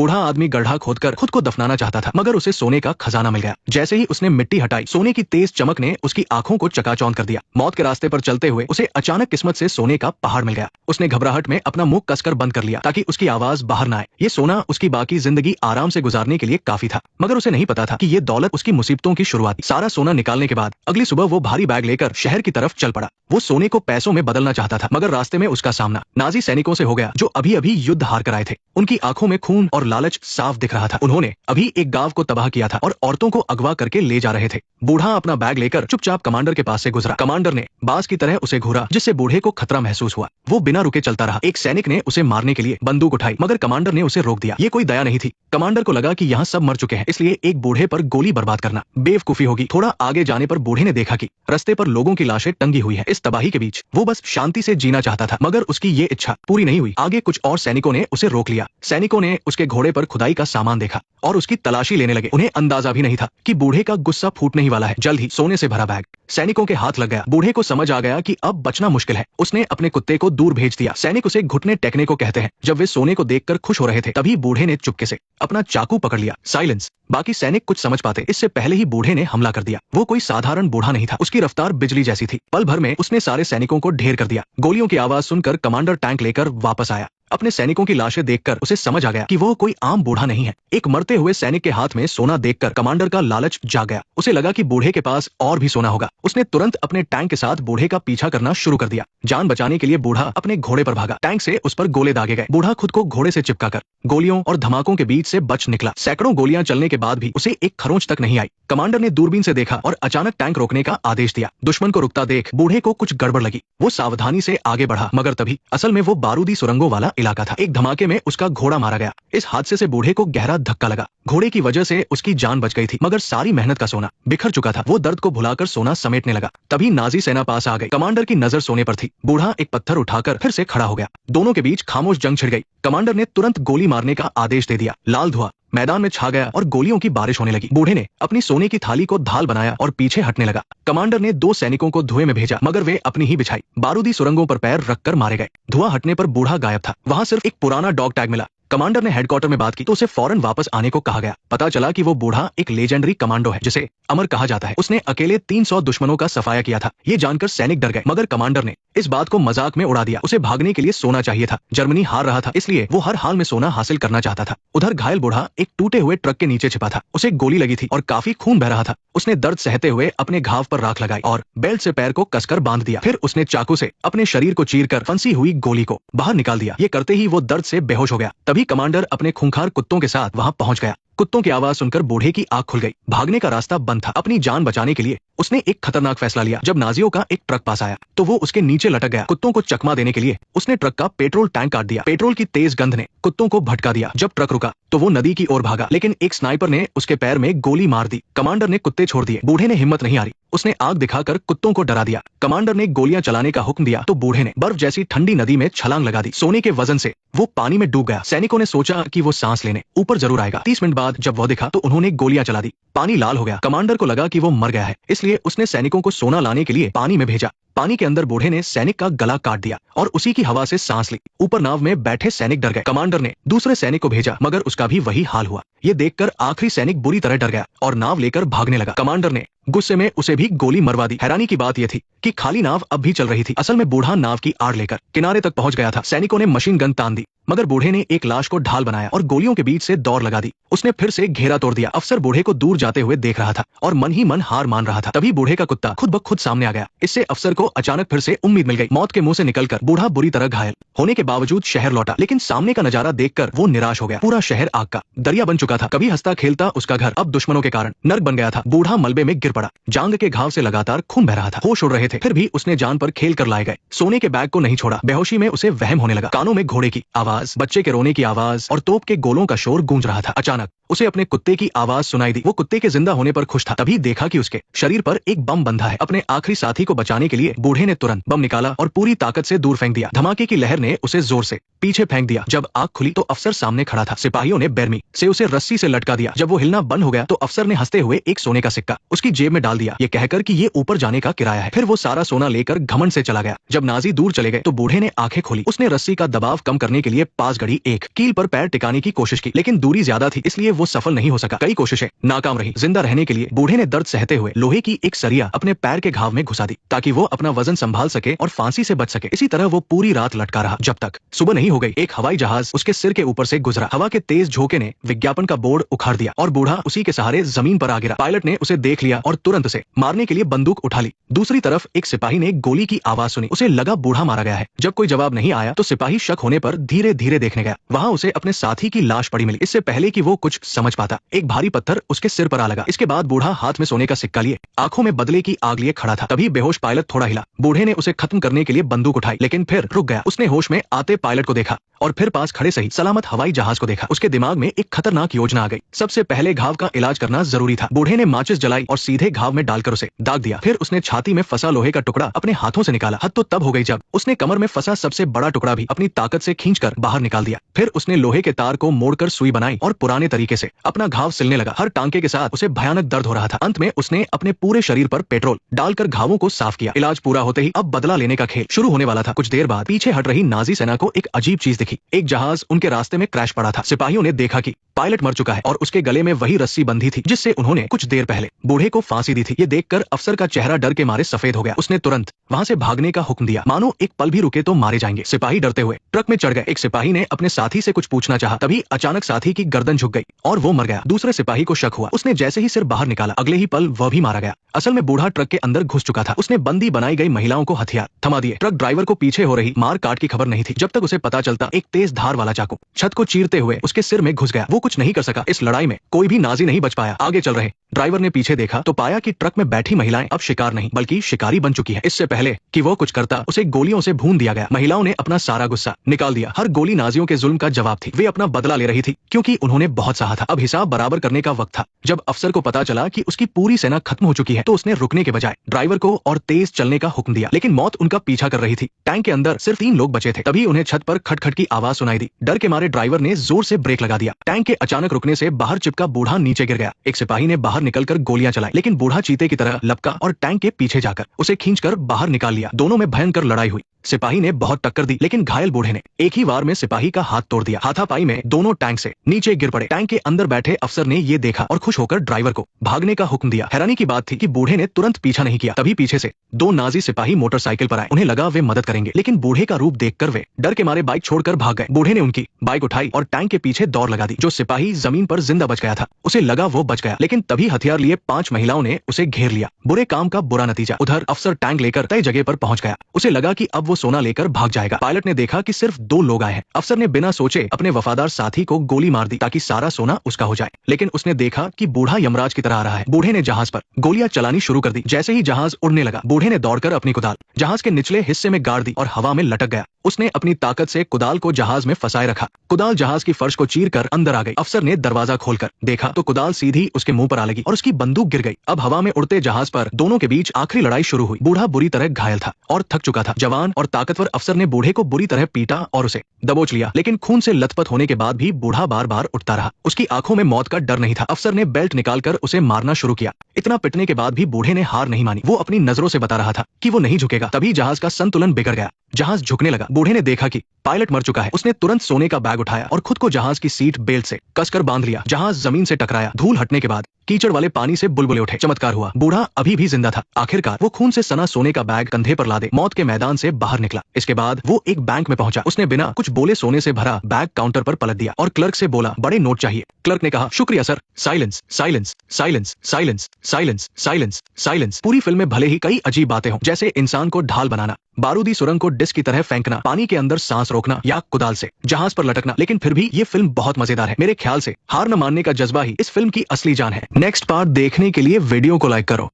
बूढ़ा आदमी गड्ढा खोदकर खुद को दफनाना चाहता था, मगर उसे सोने का खजाना मिल गया। जैसे ही उसने मिट्टी हटाई, सोने की तेज चमक ने उसकी आंखों को चकाचौंध कर दिया। मौत के रास्ते पर चलते हुए उसे अचानक किस्मत से सोने का पहाड़ मिल गया। उसने घबराहट में अपना मुंह कसकर बंद कर लिया ताकि उसकी आवाज बाहर न आए। ये सोना उसकी बाकी जिंदगी आराम से गुजारने के लिए काफी था, मगर उसे नहीं पता था कि ये दौलत उसकी मुसीबतों की शुरुआत थी। सारा सोना निकालने के बाद अगली सुबह वो भारी बैग लेकर शहर की तरफ चल पड़ा। वो सोने को पैसों में बदलना चाहता था, मगर रास्ते में उसका सामना नाजी सैनिकों से हो गया जो अभी अभी युद्ध हार कर आए थे। उनकी आंखों में खून और लालच साफ दिख रहा था। उन्होंने अभी एक गांव को तबाह किया था और औरतों को अगवा करके ले जा रहे थे। बूढ़ा अपना बैग लेकर चुपचाप कमांडर के पास से गुजरा। कमांडर ने बाज की तरह उसे घूरा, जिससे बूढ़े को खतरा महसूस हुआ। वो बिना रुके चलता रहा। एक सैनिक ने उसे मारने के लिए बंदूक उठाई, मगर कमांडर ने उसे रोक दिया। ये कोई दया नहीं थी। कमांडर को लगा कि यहाँ सब मर चुके हैं, इसलिए एक बूढ़े पर गोली बर्बाद करना बेवकूफी होगी। थोड़ा आगे जाने पर बूढ़े ने देखा कि रास्ते पर लोगों की लाशें टंगी हुई है। इस तबाही के बीच वो बस शांति से जीना चाहता था, मगर उसकी ये इच्छा पूरी नहीं हुई। आगे कुछ और सैनिकों ने उसे रोक लिया। सैनिकों ने उसके घोड़े पर खुदाई का सामान देखा और उसकी तलाशी लेने लगे। उन्हें अंदाजा भी नहीं था कि बूढ़े का गुस्सा फूटने ही वाला है। जल्द ही सोने से भरा बैग सैनिकों के हाथ लग गया। बूढ़े को समझ आ गया कि अब बचना मुश्किल है। उसने अपने कुत्ते को दूर भेज दिया। सैनिक उसे घुटने टेकने को कहते हैं। जब वे सोने को देखकर खुश हो रहे थे, तभी बूढ़े ने चुपके से अपना चाकू पकड़ लिया। साइलेंस। बाकी सैनिक कुछ समझ पाते, इससे पहले ही बूढ़े ने हमला कर दिया। वो कोई साधारण बूढ़ा नहीं था। उसकी रफ्तार बिजली जैसी थी। पल भर में उसने सारे सैनिकों को ढेर कर दिया। गोलियों की आवाज सुनकर कमांडर टैंक लेकर वापस आया। अपने सैनिकों की लाशें देखकर उसे समझ आ गया कि वो कोई आम बूढ़ा नहीं है। एक मरते हुए सैनिक के हाथ में सोना देखकर कमांडर का लालच जाग गया। उसे लगा कि बूढ़े के पास और भी सोना होगा। उसने तुरंत अपने टैंक के साथ बूढ़े का पीछा करना शुरू कर दिया। जान बचाने के लिए बूढ़ा अपने घोड़े पर भागा। टैंक से उस पर गोले दागे गए। बूढ़ा खुद को घोड़े से चिपकाकर गोलियों और धमाकों के बीच से बच निकला। सैकड़ों गोलियां चलने के बाद भी उसे एक खरोंच तक नहीं आई। कमांडर ने दूरबीन से देखा और अचानक टैंक रोकने का आदेश दिया। दुश्मन को रुकता देख बूढ़े को कुछ गड़बड़ लगी। वो सावधानी से आगे बढ़ा, मगर तभी असल में वो बारूदी सुरंगों वाला इलाका था। एक धमाके में उसका घोड़ा मारा गया। इस हादसे से बूढ़े को गहरा धक्का लगा। घोड़े की वजह से उसकी जान बच गई थी, मगर सारी मेहनत का सोना बिखर चुका था। वो दर्द को भुलाकर सोना समेटने लगा। तभी नाजी सेना पास आ गई। कमांडर की नजर सोने पर थी। बूढ़ा एक पत्थर उठाकर फिर से खड़ा हो गया। दोनों के बीच खामोश जंग छिड़ गई। कमांडर ने तुरंत गोली मारने का आदेश दे दिया। लाल धुआं मैदान में छा गया और गोलियों की बारिश होने लगी। बूढ़े ने अपनी सोने की थाली को ढाल बनाया और पीछे हटने लगा। कमांडर ने 2 सैनिकों को धुएं में भेजा, मगर वे अपनी ही बिछाई बारूदी सुरंगों पर पैर रखकर मारे गए। धुआं हटने पर बूढ़ा गायब था। वहां सिर्फ एक पुराना डॉग टैग मिला। कमांडर ने हेडक्वार्टर में बात की तो उसे फौरन वापस आने को कहा गया। पता चला कि वो बूढ़ा एक लेजेंडरी कमांडो है, जिसे अमर कहा जाता है। उसने अकेले 300 दुश्मनों का सफाया किया था। ये जानकर सैनिक डर गए, मगर कमांडर ने इस बात को मजाक में उड़ा दिया। उसे भागने के लिए सोना चाहिए था। जर्मनी हार रहा था, इसलिए वो हर हाल में सोना हासिल करना चाहता था। उधर घायल बूढ़ा एक टूटे हुए ट्रक के नीचे छिपा था। उसे गोली लगी थी और काफी खून बह रहा था। उसने दर्द सहते हुए अपने घाव पर राख लगाई और बेल्ट से पैर को कसकर बांध दिया। फिर उसने चाकू से अपने शरीर को चीरकर फंसी हुई गोली को बाहर निकाल दिया। ये करते ही वो दर्द से बेहोश हो गया। तभी कमांडर अपने खूंखार कुत्तों के साथ वहां पहुंच गया। कुत्तों की आवाज सुनकर बूढ़े की आंख खुल गई। भागने का रास्ता बंद था। अपनी जान बचाने के लिए उसने एक खतरनाक फैसला लिया। जब नाजियों का एक ट्रक पास आया तो वो उसके नीचे लटक गया। कुत्तों को चकमा देने के लिए उसने ट्रक का पेट्रोल टैंक काट दिया। पेट्रोल की तेज गंध ने कुत्तों को भटका दिया। जब ट्रक रुका तो वो नदी की ओर भागा, लेकिन एक स्नाइपर ने उसके पैर में गोली मार दी। कमांडर ने कुत्ते छोड़ दिए। बूढ़े ने हिम्मत नहीं हारी। उसने आग दिखाकर कुत्तों को डरा दिया। कमांडर ने गोलियां चलाने का हुक्म दिया तो बूढ़े ने बर्फ जैसी ठंडी नदी में छलांग लगा दी। सोने के वजन से वो पानी में डूब गया। सैनिकों ने सोचा कि वो सांस लेने ऊपर जरूर आएगा। 30 मिनट बाद जब वो दिखा तो उन्होंने गोलियां चला दी। पानी लाल हो गया। कमांडर को लगा कि वो मर गया है, इसलिए उसने सैनिकों को सोना लाने के लिए पानी में भेजा। पानी के अंदर बूढ़े ने सैनिक का गला काट दिया और उसी की हवा से सांस ली। ऊपर नाव में बैठे सैनिक डर गए। कमांडर ने दूसरे सैनिक को भेजा, मगर उसका भी वही हाल हुआ। ये देखकर आखिरी सैनिक बुरी तरह डर गया और नाव लेकर भागने लगा। कमांडर ने गुस्से में उसे भी गोली मरवा दी। हैरानी की बात यह थी कि खाली नाव अब भी चल रही थी। असल में बूढ़ा नाव की आड़ लेकर किनारे तक पहुंच गया था। सैनिकों ने मशीन गन तान दी, मगर बूढ़े ने एक लाश को ढाल बनाया और गोलियों के बीच से दौड़ लगा दी। उसने फिर से घेरा तोड़ दिया। अफसर बूढ़े को दूर जाते हुए देख रहा था और मन ही मन हार मान रहा था। तभी बूढ़े का कुत्ता खुद ब खुद सामने आ गया। इससे अफसर को अचानक फिर से उम्मीद मिल गई। मौत के मुंह से निकलकर बूढ़ा बुरी तरह घायल होने के बावजूद शहर लौटा, लेकिन सामने का नजारा देखकर वो निराश हो गया। पूरा शहर आग का दरिया बन चुका था। कभी हंसता खेलता उसका घर अब दुश्मनों के कारण नर्क बन गया था। बूढ़ा मलबे में गिर पड़ा। जांग के घाव से लगातार खून बह रहा था। होश उड़ रहे थे, फिर भी उसने जान पर खेल कर लाए गए सोने के बैग को नहीं छोड़ा। बेहोशी में उसे वहम होने लगा। कानों में घोड़े की आवाज, बच्चे के रोने की आवाज और तोप के गोलों का शोर गूंज रहा था। अचानक उसे अपने कुत्ते की आवाज सुनाई दी। वो कुत्ते के जिंदा होने पर खुश था। तभी देखा कि उसके शरीर पर एक बम बंधा है। अपने आखिरी साथी को बचाने के लिए बूढ़े ने तुरंत बम निकाला और पूरी ताकत से दूर फेंक दिया। धमाके की लहर ने उसे जोर से पीछे फेंक दिया। जब आंख खुली तो अफसर सामने खड़ा था। सिपाहियों ने बेरमी से उसे रस्सी से लटका दिया। जब वो हिलना बंद हो गया तो अफसर ने हंसते हुए एक सोने का सिक्का उसकी जेब में डाल दिया, ये कहकर कि ये ऊपर जाने का किराया है। फिर वो सारा सोना लेकर घमंड से चला गया। जब नाजी दूर चले गए तो बूढ़े ने आंखें खोली। उसने रस्सी का दबाव कम करने के लिए पास घड़ी एक कील पर पैर टिकाने की कोशिश की, लेकिन दूरी ज्यादा थी, इसलिए वो सफल नहीं हो सका। कई कोशिशें नाकाम रही। जिंदा रहने के लिए बूढ़े ने दर्द सहते हुए लोहे की एक सरिया अपने पैर के घाव में घुसा दी ताकि वो अपना वजन संभाल सके और फांसी से बच सके। इसी तरह वो पूरी रात लटका रहा जब तक सुबह नहीं हो गई। एक हवाई जहाज उसके सिर के ऊपर से गुजरा। हवा के तेज झोंके ने विज्ञापन का बोर्ड उखाड़ दिया और बूढ़ा उसी के सहारे जमीन पर आ गिरा। पायलट ने उसे देख लिया और तुरंत उसे मारने के लिए बंदूक उठा ली। दूसरी तरफ एक सिपाही ने गोली की आवाज सुनी। उसे लगा बूढ़ा मारा गया है। जब कोई जवाब नहीं आया तो सिपाही शक होने पर धीरे धीरे देखने गया। वहां उसे अपने साथी की लाश पड़ी मिली। इससे पहले कि वो कुछ समझ पाता एक भारी पत्थर उसके सिर पर आ लगा। इसके बाद बूढ़ा हाथ में सोने का सिक्का लिए आंखों में बदले की आग लिए खड़ा था। तभी बेहोश पायलट थोड़ा हिला। बूढ़े ने उसे खत्म करने के लिए बंदूक उठाई, लेकिन फिर रुक गया। उसने होश में आते पायलट को देखा और फिर पास खड़े सही सलामत हवाई जहाज को देखा। उसके दिमाग में एक खतरनाक योजना आ गई। सबसे पहले घाव का इलाज करना जरूरी था। बूढ़े ने माचिस जलाई और सीधे घाव में डालकर उसे दाग दिया। फिर उसने छाती में फंसा लोहे का टुकड़ा अपने हाथों से निकाला। हद तो तब हो गई जब उसने कमर में फंसा सबसे बड़ा टुकड़ा भी अपनी ताकत से खींचकर बाहर निकाल दिया। फिर उसने लोहे के तार को मोड़कर सुई बनाई और पुराने तरीके से अपना घाव सिलने लगा। हर टांके के साथ उसे भयानक दर्द हो रहा था। अंत में उसने अपने पूरे शरीर पर पेट्रोल डालकर घावों को साफ किया। इलाज पूरा होते ही अब बदला लेने का खेल शुरू होने वाला था। कुछ देर बाद पीछे हट रही नाजी सेना को एक अजीब चीज दिखी। एक जहाज उनके रास्ते में क्रैश पड़ा था। सिपाहियों ने देखा कि पायलट मर चुका है और उसके गले में वही रस्सी बंधी थी जिससे उन्होंने कुछ देर पहले बूढ़े को फांसी दी थी। ये देखकर अफसर का चेहरा डर के मारे सफेद हो गया। उसने तुरंत वहां से भागने का हुक्म दिया, मानो एक पल भी रुके तो मारे जाएंगे। सिपाही डरते हुए ट्रक में चढ़ गए। एक सिपाही ने अपने साथी से कुछ पूछना चाहा, तभी अचानक साथी की गर्दन झुक गई और वो मर गया। दूसरे सिपाही को शक हुआ। उसने जैसे ही सिर बाहर निकाला अगले ही पल वह भी मारा गया। असल में बूढ़ा ट्रक के अंदर घुस चुका था। उसने बंदी बनाई गई महिलाओं को हथियार थमा दिए। ट्रक ड्राइवर को पीछे हो रही मार काट की खबर नहीं थी। जब तक उसे पता चलता एक तेज धार वाला चाकू छत को चीरते हुए उसके सिर में घुस गया। वो कुछ नहीं कर सका। इस लड़ाई में कोई भी नाजी नहीं बच पाया। आगे चल रहे ड्राइवर ने पीछे देखा तो पाया कि ट्रक में बैठी महिलाएं अब शिकार नहीं बल्कि शिकारी बन चुकी है। इससे पहले कि वो कुछ करता उसे गोलियों से भून दिया गया। महिलाओं ने अपना सारा गुस्सा निकाल दिया। हर गोली नाजियों के जुल्म का जवाब थी। वे अपना बदला ले रही थी क्योंकि उन्होंने बहुत सहा था। अब हिसाब बराबर करने का वक्त था। जब अफसर को पता चला कि उसकी पूरी सेना खत्म हो चुकी है तो उसने रुकने के बजाय ड्राइवर को और तेज चलने का हुक्म दिया, लेकिन मौत उनका पीछा कर रही थी। टैंक के अंदर सिर्फ 3 लोग बचे थे। तभी उन्हें छत पर खटखट की आवाज सुनाई दी। डर के मारे ड्राइवर ने जोर से ब्रेक लगा दिया। टैंक के अचानक रुकने से बाहर चिपका बूढ़ा नीचे गिर गया। एक सिपाही ने बाहर निकलकर गोलियां चलाई, लेकिन बूढ़ा चीते की तरह लपका और टैंक के पीछे जाकर उसे खींचकर बाहर निकाल लिया। दोनों में भयंकर लड़ाई हुई। सिपाही ने बहुत टक्कर दी, लेकिन घायल बूढ़े ने एक ही वार में सिपाही का हाथ तोड़ दिया। हाथापाई में दोनों टैंक से नीचे गिर पड़े। टैंक के अंदर बैठे अफसर ने ये देखा और खुश होकर ड्राइवर को भागने का हुक्म दिया। हैरानी की बात थी कि बूढ़े ने तुरंत पीछा नहीं किया। तभी पीछे से 2 नाजी सिपाही मोटरसाइकिल पर आए। उन्हें लगा वे मदद करेंगे, लेकिन बूढ़े का रूप देखकर वे डर के मारे बाइक छोड़कर भाग गए। बूढ़े ने उनकी बाइक उठाई और टैंक के पीछे दौड़ लगा दी। जो सिपाही जमीन पर जिंदा बच गया था उसे लगा वो बच गया, लेकिन तभी हथियार लिए 5 महिलाओं ने उसे घेर लिया। बुरे काम का बुरा नतीजा। उधर अफसर टैंक लेकर तय जगह पर पहुंच गया। उसे लगा कि अब वो सोना लेकर भाग जाएगा। पायलट ने देखा कि सिर्फ 2 लोग आए हैं। अफसर ने बिना सोचे अपने वफादार साथी को गोली मार दी ताकि सारा सोना उसका हो जाए, लेकिन उसने देखा कि बूढ़ा यमराज की तरह आ रहा है। बूढ़े ने जहाज पर गोलियां चलानी शुरू कर दी। जैसे ही जहाज उड़ने लगा बूढ़े ने दौड़कर अपनी कुदाल जहाज के निचले हिस्से में गाड़ दी और हवा में लटक गया। उसने अपनी ताकत से कुदाल को जहाज में फंसाए रखा। कुदाल जहाज की फर्श को चीरकर अंदर आ गई। अफसर ने दरवाजा खोलकर देखा तो कुदाल सीधी उसके मुंह पर आ लगी और उसकी बंदूक गिर गई। अब हवा में उड़ते जहाज पर दोनों के बीच आखिरी लड़ाई शुरू हुई। बूढ़ा बुरी तरह घायल था और थक चुका था। जवान और ताकतवर अफसर ने बूढ़े को बुरी तरह पीटा और उसे दबोच लिया, लेकिन खून से लथपथ होने के बाद भी बूढ़ा बार बार उठता रहा। उसकी आंखों में मौत का डर नहीं था। अफसर ने बेल्ट निकालकर उसे मारना शुरू किया। इतना पिटने के बाद भी बूढ़े ने हार नहीं मानी। वो अपनी नजरों से बता रहा था कि वो नहीं झुकेगा। तभी जहाज का संतुलन बिगड़ गया। जहाज झुकने लगा। बूढ़े ने देखा कि पायलट मर चुका है। उसने तुरंत सोने का बैग उठाया और खुद को जहाज की सीट बेल्ट से कसकर बांध लिया। जहाज जमीन से टकराया। धूल हटने के बाद कीचड़ वाले पानी से बुलबुले उठे। चमत्कार हुआ, बूढ़ा अभी भी जिंदा था। आखिरकार वो खून से सना सोने का बैग कंधे पर लादे मौत के मैदान से बाहर निकला। इसके बाद वो एक बैंक में पहुंचा। उसने बिना कुछ बोले सोने से भरा बैग काउंटर पर पलट दिया और क्लर्क से बोला, बड़े नोट चाहिए। क्लर्क ने कहा, शुक्रिया sir. Silence, silence, silence, silence, silence, silence, silence. पूरी फिल्म में भले ही कई अजीब बातें हों, जैसे इंसान को ढाल बनाना, बारूदी सुरंग को डिस्क की तरह फेंकना, पानी के अंदर सांस रोकना या कुदाल से जहाज पर लटकना, लेकिन फिर भी ये फिल्म बहुत मजेदार है। मेरे ख्याल से हार न मानने का जज्बा ही इस फिल्म की असली जान है। नेक्स्ट पार्ट देखने के लिए वीडियो को लाइक करो।